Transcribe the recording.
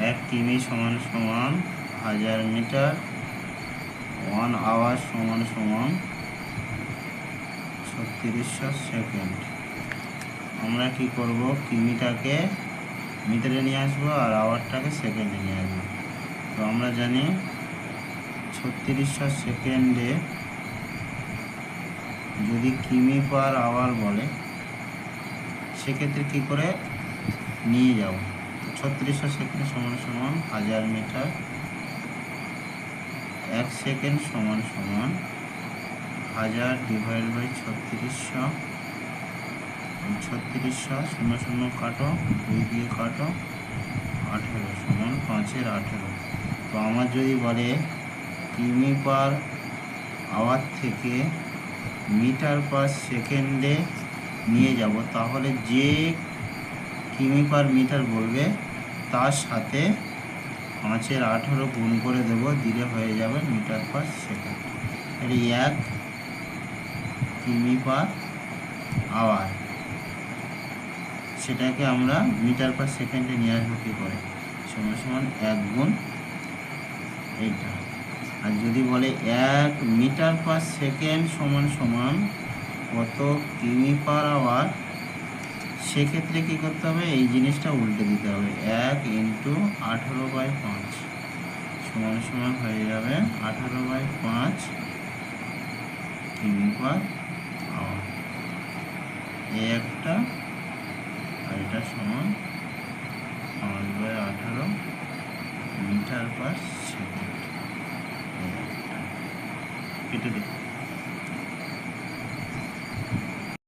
1 কিমি সমান সমান 1000 মিটার, 1 আওয়ার সমান সমান 3600 সেকেন্ড। আমরা কি করব, কিমিটাকে মিটারে নিয়ে আসবো আর আওয়ারটাকে সেকেন্ডে নিয়ে আসবো। তো আমরা জানি 3600 সেকেন্ডে যদি কিমি পার আওয়ার বলে সেক্ষেত্রে কী করে নিয়ে যাব। 3600 সেকেন্ড সমান সমান 1000 মিটার, 1 সেকেন্ড সমান সমান 1000 ডিভাইড বাই 3600, 3600 শূন্য শূন্য কাটো, 2 দিয়ে কাটো, 18 সমান 5-এর 18। তো আমার যদি বলে কিমি পার আওয়ার থেকে মিটার পার সেকেন্ডে নিয়ে যাব, তাহলে যে কিমি পার মিটার বলবে তার সাথে 5-এর 18 গুণ করে দেবো, দিলে হয়ে যাবে মিটার পার সেকেন্ড। এটি 1 কিমি পার আওয়ার, সেটাকে আমরা মিটার পার সেকেন্ডে নিয়ে আসবো কী করে, সমান সমান 1 গুণ এইটা। আর যদি বলে 1 মিটার পার সেকেন্ড সমান সমান কত কিমি পার আওয়ার, সেক্ষেত্রে কী করতে হবে, এই জিনিসটা উল্টে দিতে হবে। 1 ইন্টু 18/5 সমান সমান হয়ে যাবে 18/5 কিমি পার আওয়ার। এই একটা, আর এটা সমান 5/18 মিটার পার সেকেন্ড। কেটে দিই।